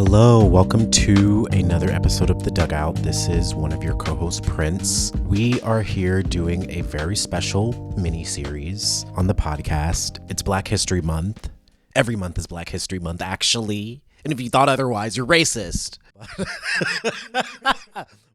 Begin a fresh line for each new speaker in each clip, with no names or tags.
Hello, welcome to another episode of The Dugout. This is one of your co-hosts, Prince. We are here doing a very special mini-series on the podcast. It's Black History Month. Every month is Black History Month, actually. And if you thought otherwise, you're racist.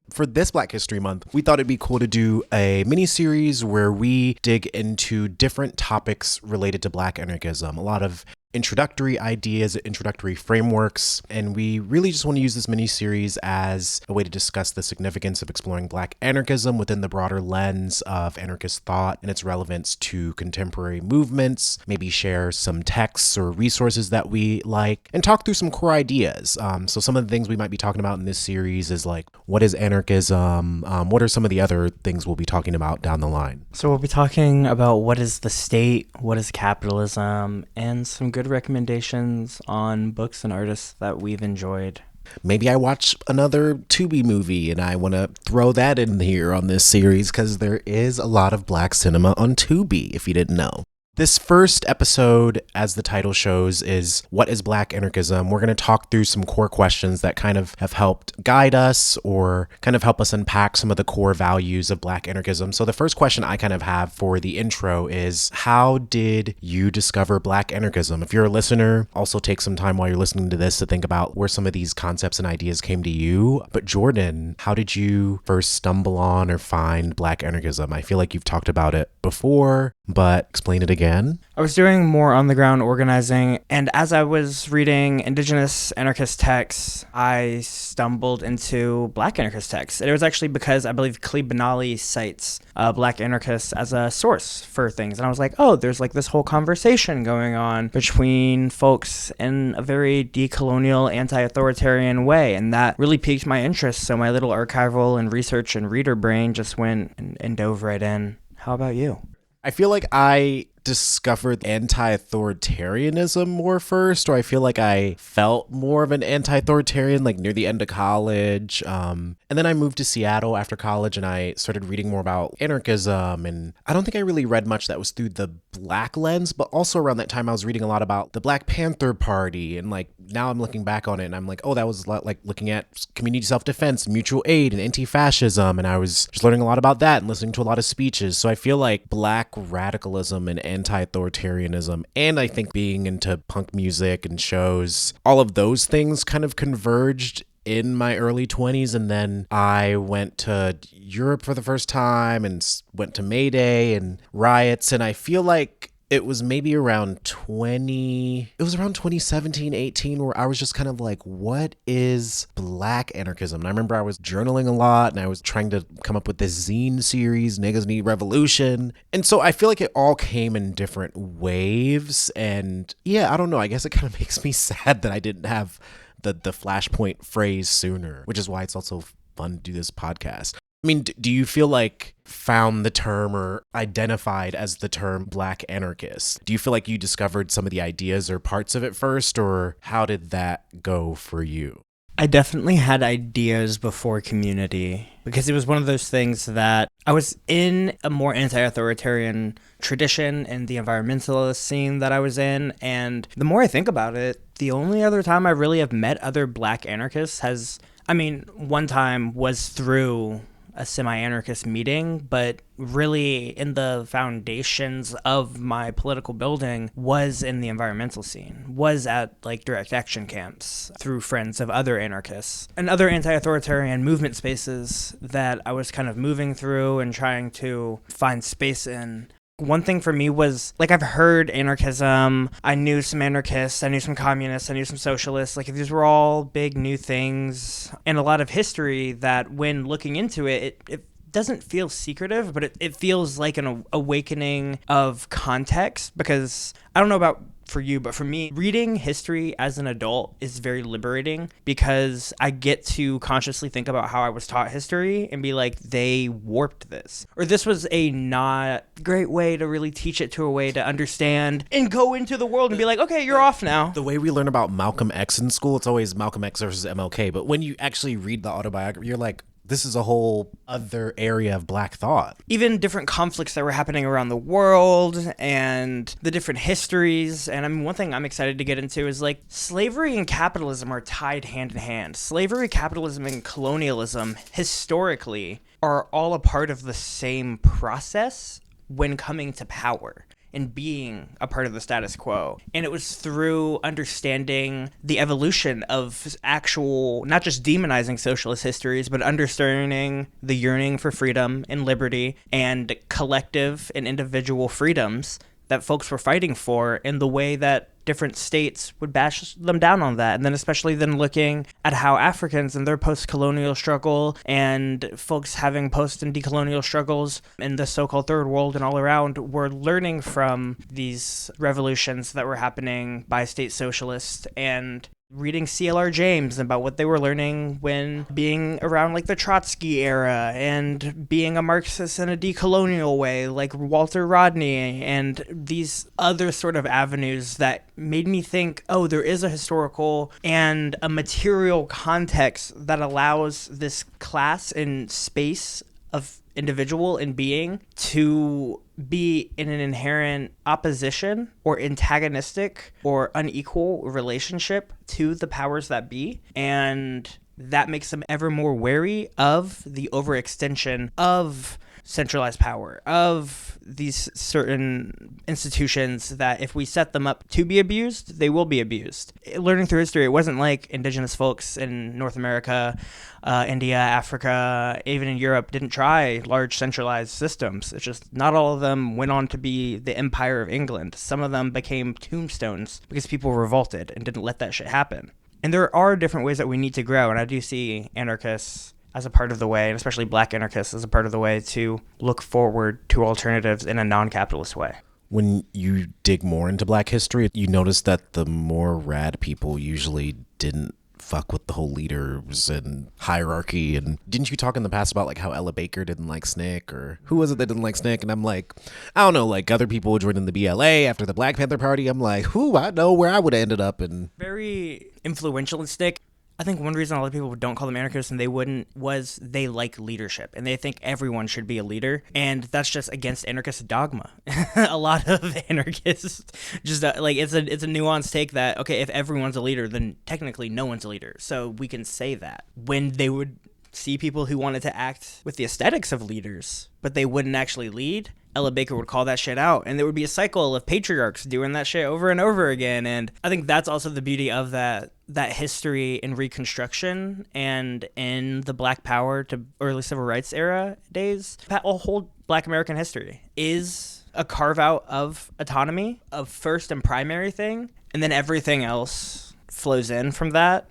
For this Black History Month, we thought it'd be cool to do a mini-series where we dig into different topics related to Black anarchism. A lot of introductory ideas, introductory frameworks, and we really just want to use this mini-series as a way to discuss the significance of exploring Black anarchism within the broader lens of anarchist thought and its relevance to contemporary movements, maybe share some texts or resources that we like, and talk through some core ideas. So some of the things we might be talking about in this series is like, what is anarchism? What are some of the other things we'll be talking about down the line?
So we'll be talking about what is the state, what is capitalism, and some good recommendations on books and artists that we've enjoyed.
Maybe I watch another Tubi movie and I want to throw that in here on this series because there is a lot of Black cinema on Tubi, if you didn't know. This first episode, as the title shows, is What is Black Anarchism? We're going to talk through some core questions that kind of have helped guide us or kind of help us unpack some of the core values of Black anarchism. So the first question I kind of have for the intro is, how did you discover Black anarchism? If you're a listener, also take some time while you're listening to this to think about where some of these concepts and ideas came to you. But Jordan, how did you first stumble on or find Black anarchism? I feel like you've talked about it before, but explain it again.
I was doing more on-the-ground organizing, and as I was reading indigenous anarchist texts, I stumbled into Black anarchist texts. And it was actually because I believe Khalid Benali cites Black anarchists as a source for things. And I was like, oh, there's like this whole conversation going on between folks in a very decolonial, anti-authoritarian way. And that really piqued my interest. So my little archival and research and reader brain just went and dove right in. How about you?
I feel like I discovered anti-authoritarianism more first, or I feel like I felt more of an anti-authoritarian like near the end of college. And then I moved to Seattle after college and I started reading more about anarchism. And I don't think I really read much that was through the Black lens, but also around that time I was reading a lot about the Black Panther Party. And like now I'm looking back on it and I'm like, oh, that was a lot like looking at community self-defense, mutual aid, and anti-fascism. And I was just learning a lot about that and listening to a lot of speeches. So I feel like Black radicalism and anti-authoritarianism, and I think being into punk music and shows, all of those things kind of converged in my early 20s. And then I went to Europe for the first time and went to May Day and riots, and I feel like it was maybe around 2017, 18, where I was just kind of like, what is Black anarchism? And I remember I was journaling a lot and I was trying to come up with this zine series, Niggas Need Revolution. And so I feel like it all came in different waves. And yeah, I don't know. I guess it kind of makes me sad that I didn't have the flashpoint phrase sooner, which is why it's also fun to do this podcast. I mean, do you feel like found the term or identified as the term Black anarchist? Do you feel like you discovered some of the ideas or parts of it first, or how did that go for you?
I definitely had ideas before community because it was one of those things that I was in a more anti-authoritarian tradition in the environmentalist scene that I was in. And the more I think about it, the only other time I really have met other Black anarchists one time was through a semi-anarchist meeting, but really in the foundations of my political building was in the environmental scene, was at like direct action camps through friends of other anarchists and other anti-authoritarian movement spaces that I was kind of moving through and trying to find space in. One thing for me was, like, I've heard anarchism, I knew some anarchists, I knew some communists, I knew some socialists, like these were all big new things and a lot of history that when looking into it, it doesn't feel secretive, but it feels like an awakening of context because I don't know about for you, but for me, reading history as an adult is very liberating because I get to consciously think about how I was taught history and be like, they warped this. Or this was a not great way to really teach it to a way to understand and go into the world and be like, okay, you're off now.
The way we learn about Malcolm X in school, it's always Malcolm X versus MLK. But when you actually read the autobiography, you're like, This is a whole other area of Black thought.
Even different conflicts that were happening around the world and the different histories. And I mean, one thing I'm excited to get into is like slavery and capitalism are tied hand in hand. Slavery, capitalism, and colonialism historically are all a part of the same process when coming to power and being a part of the status quo. And it was through understanding the evolution of actual, not just demonizing socialist histories, but understanding the yearning for freedom and liberty and collective and individual freedoms that folks were fighting for, in the way that different states would bash them down on that. And then especially then looking at how Africans and their post-colonial struggle and folks having post and decolonial struggles in the so-called third world and all around were learning from these revolutions that were happening by state socialists, and reading C.L.R. James about what they were learning when being around like the Trotsky era, and being a Marxist in a decolonial way like Walter Rodney, and these other sort of avenues that made me think, oh, there is a historical and a material context that allows this class and space of individual and being to be in an inherent opposition or antagonistic or unequal relationship to the powers that be. And that makes them ever more wary of the overextension of centralized power, of these certain institutions that if we set them up to be abused, they will be abused. Learning through history, it wasn't like indigenous folks in North America, India, Africa, even in Europe didn't try large centralized systems. It's just not all of them went on to be the Empire of England. Some of them became tombstones because people revolted and didn't let that shit happen. And there are different ways that we need to grow, and I do see anarchists as a part of the way, and especially Black anarchists as a part of the way to look forward to alternatives in a non-capitalist way.
When you dig more into Black history, you notice that the more rad people usually didn't fuck with the whole leaders and hierarchy. And didn't you talk in the past about like how Ella Baker didn't like SNCC, or who was it that didn't like SNCC? And I'm like, I don't know, like other people joining the BLA after the Black Panther Party. I'm like, who, I know where I would have ended up. And
very influential in SNCC. I think one reason a lot of people don't call them anarchists and they wouldn't was they like leadership and they think everyone should be a leader, and that's just against anarchist dogma. A lot of anarchists just like it's a nuanced take that, okay, if everyone's a leader, then technically no one's a leader. So we can say that. When they would see people who wanted to act with the aesthetics of leaders, but they wouldn't actually lead, Ella Baker would call that shit out, and there would be a cycle of patriarchs doing that shit over and over again. And I think that's also the beauty of that history in Reconstruction and in the Black Power to early Civil Rights era days. That whole Black American history is a carve out of autonomy, of first and primary thing, and then everything else flows in from that.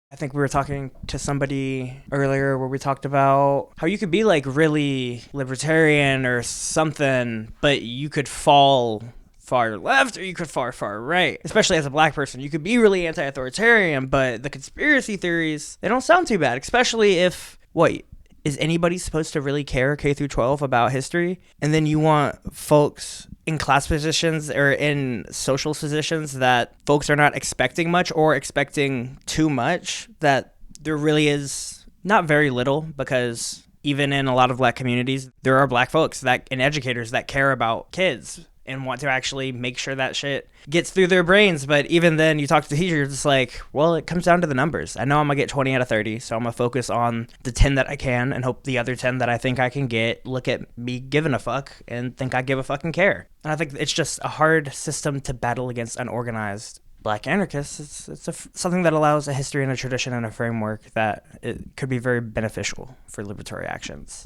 I think we were talking to somebody earlier where we talked about how you could be like really libertarian or something, but you could fall far left or you could fall far right. Especially as a Black person, you could be really anti-authoritarian, but the conspiracy theories, they don't sound too bad, especially if, is anybody supposed to really care K through 12 about history? And then you want folks in class positions or in social positions that folks are not expecting much or expecting too much, that there really is not very little, because even in a lot of Black communities, there are Black folks that and educators that care about kids and want to actually make sure that shit gets through their brains. But even then, you talk to the teachers, it's like, well, it comes down to the numbers. I know I'm going to get 20 out of 30, so I'm going to focus on the 10 that I can and hope the other 10 that I think I can get look at me giving a fuck and think I give a fucking care. And I think it's just a hard system to battle against unorganized Black anarchists. It's something that allows a history and a tradition and a framework that it could be very beneficial for liberatory actions.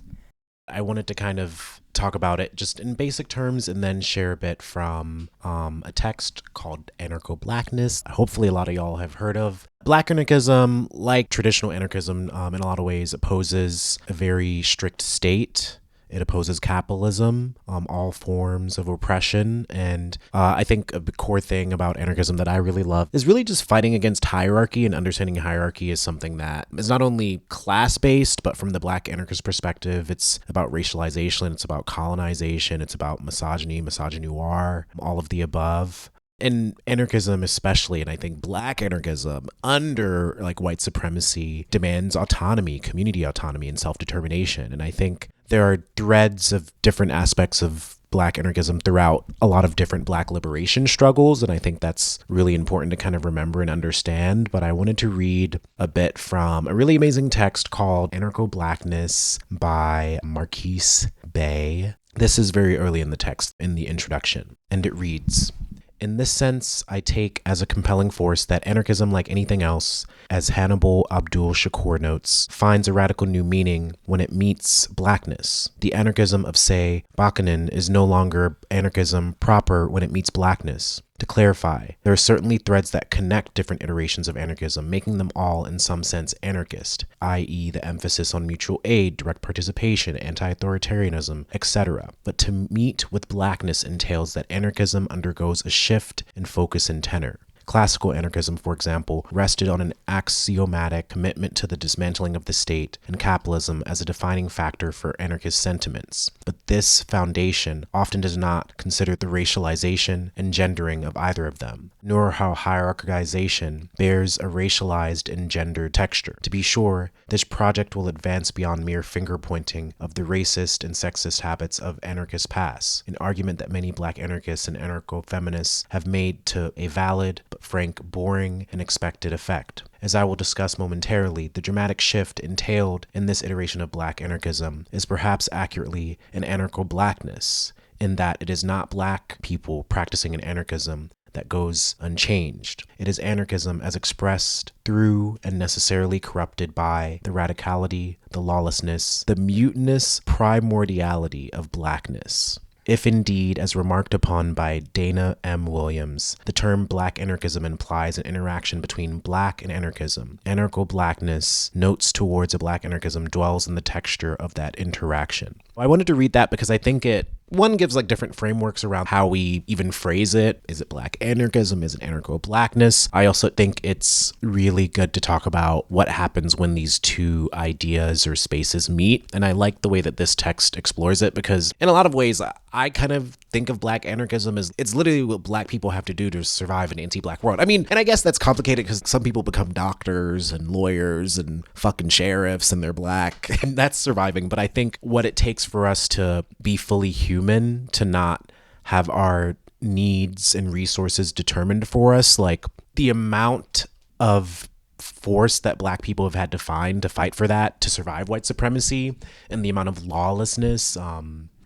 I wanted to kind of talk about it just in basic terms and then share a bit from a text called Anarcho-Blackness. Hopefully a lot of y'all have heard of. Black anarchism, like traditional anarchism, in a lot of ways opposes a very strict state. It opposes capitalism, all forms of oppression. And I think a core thing about anarchism that I really love is really just fighting against hierarchy, and understanding hierarchy is something that is not only class-based, but from the Black anarchist perspective, it's about racialization, it's about colonization, it's about misogyny, misogynoir, all of the above. And anarchism especially, and I think black anarchism under like white supremacy demands autonomy, community autonomy, and self-determination. And I think there are threads of different aspects of black anarchism throughout a lot of different black liberation struggles, and I think that's really important to kind of remember and understand. But I wanted to read a bit from a really amazing text called Anarcho-Blackness by Marquise Bay. This is very early in the text, in the introduction, and it reads: "In this sense, I take as a compelling force that anarchism, like anything else, as Hannibal Abdul Shakur notes, finds a radical new meaning when it meets blackness. The anarchism of, say, Bakunin is no longer anarchism proper when it meets blackness. To clarify, there are certainly threads that connect different iterations of anarchism, making them all, in some sense, anarchist, i.e. the emphasis on mutual aid, direct participation, anti-authoritarianism, etc. But to meet with blackness entails that anarchism undergoes a shift in focus and tenor. Classical anarchism, for example, rested on an axiomatic commitment to the dismantling of the state and capitalism as a defining factor for anarchist sentiments. But this foundation often does not consider the racialization and gendering of either of them, nor how hierarchization bears a racialized and gendered texture. To be sure, this project will advance beyond mere finger-pointing of the racist and sexist habits of anarchist past, an argument that many black anarchists and anarcho-feminists have made to a valid but frank, boring, and expected effect. As I will discuss momentarily, the dramatic shift entailed in this iteration of black anarchism is perhaps accurately an anarcho-blackness, in that it is not black people practicing an anarchism that goes unchanged. It is anarchism as expressed through and necessarily corrupted by the radicality, the lawlessness, the mutinous primordiality of blackness. If indeed, as remarked upon by Dana M. Williams, the term black anarchism implies an interaction between black and anarchism, anarcho-blackness notes towards a black anarchism dwells in the texture of that interaction. I wanted to read that because I think it, one, gives like different frameworks around how we even phrase it. Is it black anarchism? Is it anarcho-blackness? I also think it's really good to talk about what happens when these two ideas or spaces meet. And I like the way that this text explores it because in a lot of ways, I kind of think of black anarchism as it's literally what black people have to do to survive an anti-black world. I mean, and I guess that's complicated because some people become doctors and lawyers and fucking sheriffs and they're black and that's surviving. But I think what it takes for us to be fully human, to not have our needs and resources determined for us, like the amount of force that black people have had to find to fight for that, to survive white supremacy, and the amount of lawlessness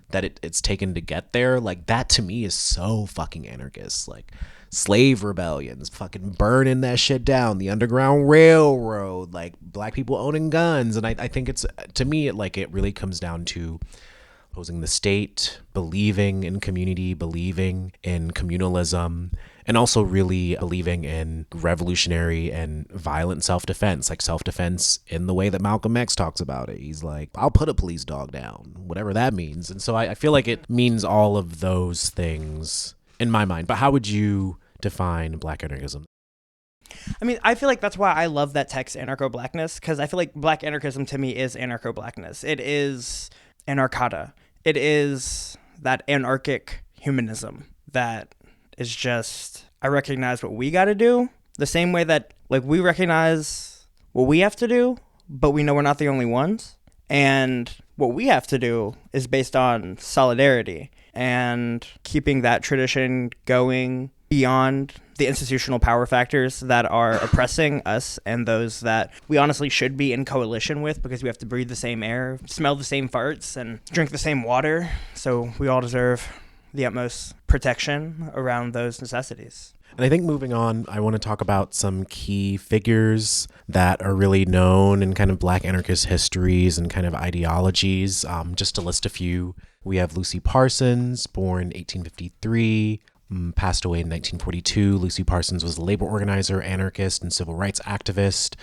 that it's taken to get there, like that to me is so fucking anarchist. Like slave rebellions, fucking burning that shit down, the Underground Railroad, like black people owning guns. And I think it's, to me, it really comes down to opposing the state, believing in community, believing in communalism, and also really believing in revolutionary and violent self-defense, like self-defense in the way that Malcolm X talks about it. He's like, I'll put a police dog down, whatever that means. And so I feel like it means all of those things in my mind. But how would you define black anarchism?
I mean, I feel like that's why I love that text, anarcho-blackness, because I feel like black anarchism to me is anarcho-blackness. It is anarchata. It is that anarchic humanism that is just, I recognize what we got to do the same way that like we recognize what we have to do, but we know we're not the only ones. And what we have to do is based on solidarity and keeping that tradition going beyond the institutional power factors that are oppressing us and those that we honestly should be in coalition with because we have to breathe the same air, smell the same farts, and drink the same water. So we all deserve the utmost protection around those necessities.
And I think moving on, I want to talk about some key figures that are really known in kind of black anarchist histories and kind of ideologies. Just to list a few, we have Lucy Parsons, born 1853, passed away in 1942. Lucy Parsons was a labor organizer, anarchist, and civil rights activist.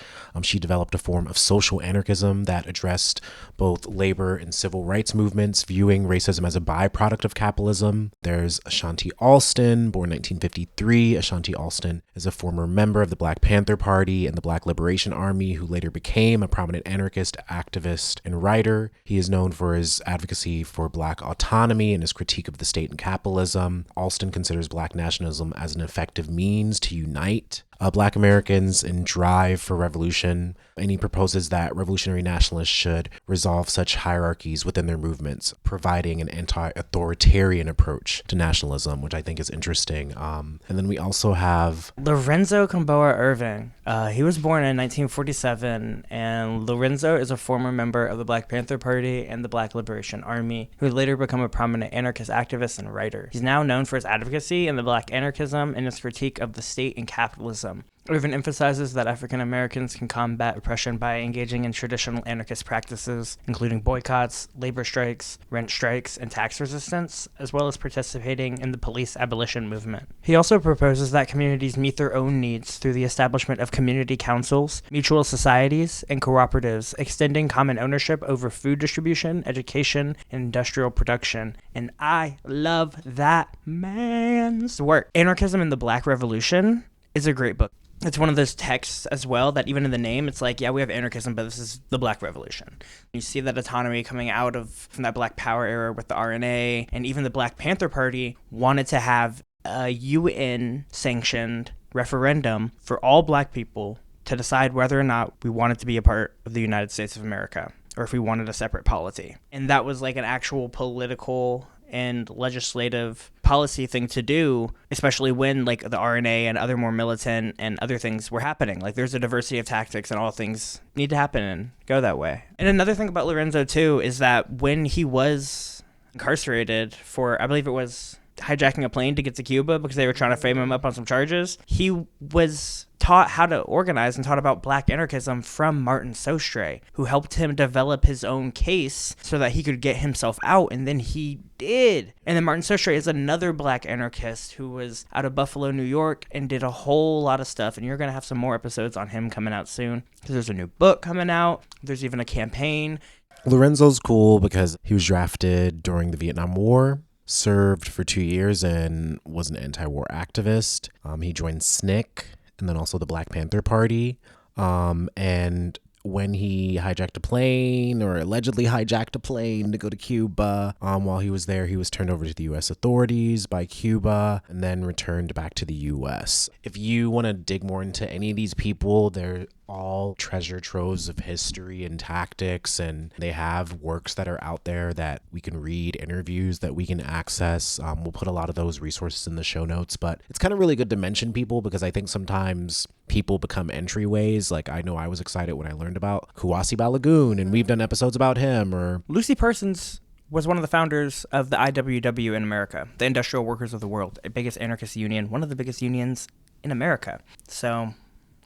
She developed a form of social anarchism that addressed both labor and civil rights movements, viewing racism as a byproduct of capitalism. There's Ashanti Alston, born 1953. Ashanti Alston is a former member of the Black Panther Party and the Black Liberation Army, who later became a prominent anarchist, activist, and writer. He is known for his advocacy for black autonomy and his critique of the state and capitalism. Alston considers considers Black nationalism as an effective means to unite Black Americans in drive for revolution, and he proposes that revolutionary nationalists should resolve such hierarchies within their movements, providing an anti-authoritarian approach to nationalism, which I think is interesting. And then we also have
Lorenzo Gamboa Irving. He was born in 1947, and Lorenzo is a former member of the Black Panther Party and the Black Liberation Army, who would later become a prominent anarchist activist and writer. He's now known for his advocacy in the Black anarchism and his critique of the state and capitalism. Irvin emphasizes that African Americans can combat oppression by engaging in traditional anarchist practices, including boycotts, labor strikes, rent strikes, and tax resistance, as well as participating in the police abolition movement. He also proposes that communities meet their own needs through the establishment of community councils, mutual societies, and cooperatives, extending common ownership over food distribution, education, and industrial production. And I love that man's work. Anarchism in the Black Revolution is a great book. It's one of those texts as well that even in the name, it's like, yeah, we have anarchism, but this is the Black Revolution. You see that autonomy coming out from that Black Power era with the RNA, and even the Black Panther Party wanted to have a UN-sanctioned referendum for all Black people to decide whether or not we wanted to be a part of the United States of America, or if we wanted a separate polity. And that was like an actual political and legislative policy thing to do, especially when like the RNA and other more militant and other things were happening. Like there's a diversity of tactics and all things need to happen and go that way. And another thing about Lorenzo too is that when he was incarcerated for, I believe it was hijacking a plane to get to Cuba because they were trying to frame him up on some charges, he was taught how to organize and taught about Black anarchism from Martin Sostre, who helped him develop his own case so that he could get himself out, and then he did. And then Martin Sostre is another Black anarchist who was out of Buffalo, New York, and did a whole lot of stuff, and you're going to have some more episodes on him coming out soon, because there's a new book coming out, there's even a campaign.
Lorenzo's cool because he was drafted during the Vietnam War, served for 2 years, and was an anti-war activist. He joined SNCC and then also the Black Panther Party. And when he hijacked a plane, or allegedly hijacked a plane to go to Cuba, while he was there, he was turned over to the U.S. authorities by Cuba and then returned back to the U.S. If you want to dig more into any of these people, they're all treasure troves of history and tactics, and they have works that are out there that we can read, interviews that we can access. We'll put a lot of those resources in the show notes, but it's kind of really good to mention people because I think sometimes people become entryways. Like I know I was excited when I learned about Kawasi Balagoon, and we've done episodes about him, or
Lucy Parsons was one of the founders of the IWW in America, the Industrial Workers of the World, the biggest anarchist union, one of the biggest unions in America. So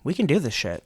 we can do this shit.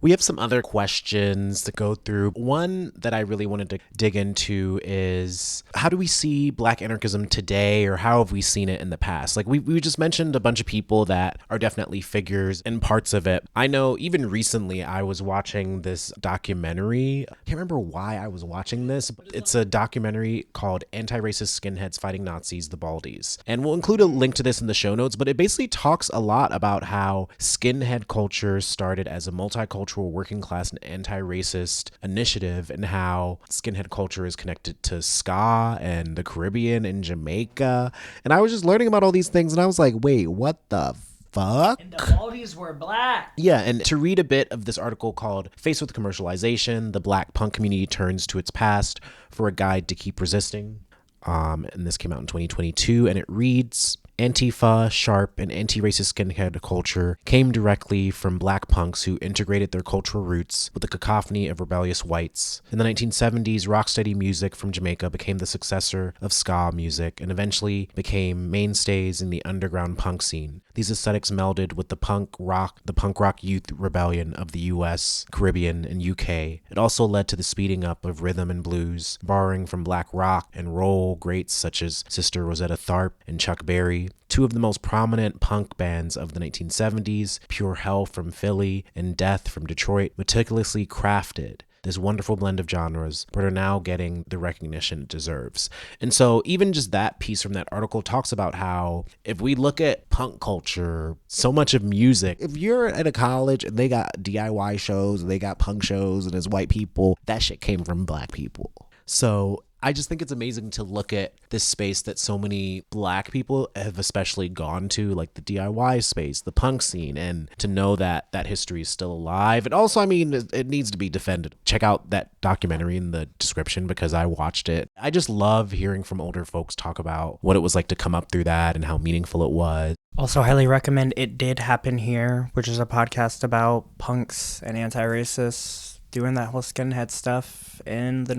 We have some other questions to go through. One that I really wanted to dig into is, how do we see Black anarchism today, or how have we seen it in the past? Like we just mentioned a bunch of people that are definitely figures in parts of it. I know even recently I was watching this documentary. I can't remember why I was watching this, but it's a documentary called Anti-Racist Skinheads Fighting Nazis, the Baldies. And we'll include a link to this in the show notes, but it basically talks a lot about how skinhead culture started as a multicultural working class and anti-racist initiative, and how skinhead culture is connected to ska and the Caribbean and Jamaica. And I was just learning about all these things, and I was like, wait, what the fuck?
And the Baldies were Black.
Yeah, and to read a bit of this article called Faced with Commercialization, the Black Punk Community Turns to Its Past for a Guide to Keep Resisting. And this came out in 2022, and it reads, Antifa, Sharp, and anti-racist skinhead culture came directly from Black punks who integrated their cultural roots with the cacophony of rebellious whites. In the 1970s, rocksteady music from Jamaica became the successor of ska music and eventually became mainstays in the underground punk scene. These aesthetics melded with the punk rock youth rebellion of the US, Caribbean, and UK. It also led to the speeding up of rhythm and blues, borrowing from Black rock and roll greats such as Sister Rosetta Tharpe and Chuck Berry. Two of the most prominent punk bands of the 1970s, Pure Hell from Philly and Death from Detroit, meticulously crafted this wonderful blend of genres, but are now getting the recognition it deserves. And so even just that piece from that article talks about how if we look at punk culture, so much of music, if you're at a college and they got DIY shows and they got punk shows and there's white people, that shit came from Black people. So I just think it's amazing to look at this space that so many Black people have especially gone to, like the DIY space, the punk scene, and to know that that history is still alive. And also, I mean, it needs to be defended. Check out that documentary in the description because I watched it. I just love hearing from older folks talk about what it was like to come up through that and how meaningful it was.
Also, highly recommend It Did Happen Here, which is a podcast about punks and anti-racists doing that whole skinhead stuff in the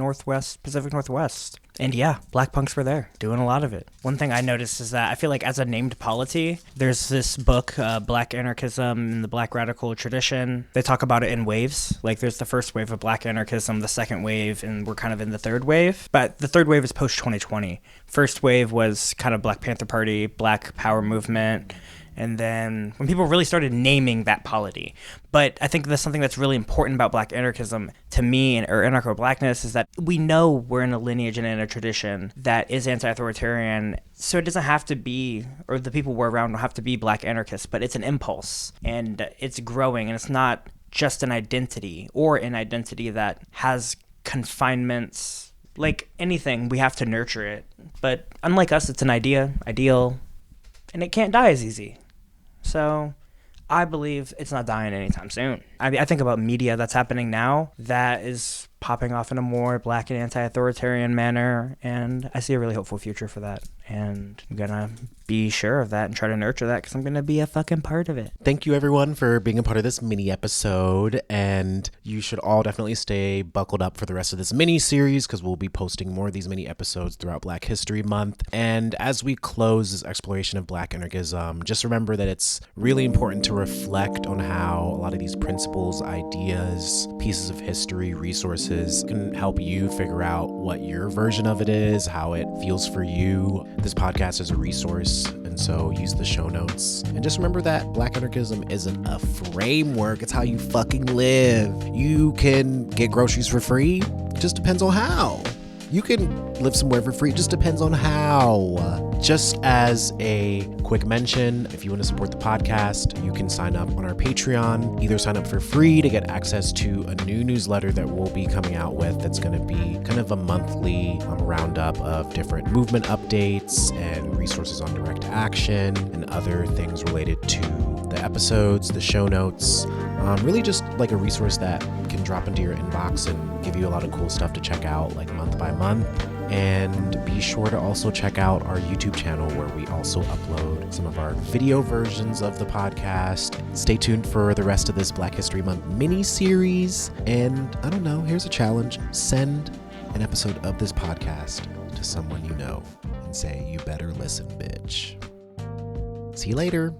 Pacific Northwest. And yeah, Black punks were there doing a lot of it. One thing I noticed is that I feel like as a named polity, there's this book, Black Anarchism and the Black Radical Tradition. They talk about it in waves. Like there's the first wave of Black Anarchism, the second wave, and we're kind of in the third wave. But the third wave is post-2020. First wave was kind of Black Panther Party, Black Power movement, and then when people really started naming that polity. But I think that's something that's really important about Black anarchism to me, or anarcho-Blackness, is that we know we're in a lineage and in a tradition that is anti-authoritarian. So it doesn't have to be, or the people we're around don't have to be Black anarchists, but it's an impulse and it's growing, and it's not just an identity or an identity that has confinements. Like anything, we have to nurture it. But unlike us, it's an ideal, and it can't die as easy. So I believe it's not dying anytime soon. I think about media that's happening now that is popping off in a more Black and anti-authoritarian manner, and I see a really hopeful future for that. And I'm gonna be sure of that and try to nurture that because I'm gonna be a fucking part of it.
Thank you everyone for being a part of this mini episode, and you should all definitely stay buckled up for the rest of this mini series because we'll be posting more of these mini episodes throughout Black History Month. And as we close this exploration of Black anarchism, just remember that it's really important to reflect on how a lot of these principles, ideas, pieces of history, resources can help you figure out what your version of it is, how it feels for you. This podcast is a resource, and so use the show notes. And just remember that Black anarchism isn't a framework, it's how you fucking live. You can get groceries for free, it just depends on how. You can live somewhere for free, it just depends on how. Just as a quick mention, if you want to support the podcast, you can sign up on our Patreon. Either sign up for free to get access to a new newsletter that we'll be coming out with that's going to be kind of a monthly roundup of different movement updates and resources on direct action and other things related to the episodes, the show notes, really just like a resource that can drop into your inbox and give you a lot of cool stuff to check out like month by month. And be sure to also check out our YouTube channel where we also upload some of our video versions of the podcast. Stay tuned for the rest of this Black History Month mini series. And I don't know, here's a challenge. Send an episode of this podcast to someone you know and say, "You better listen, bitch." See you later.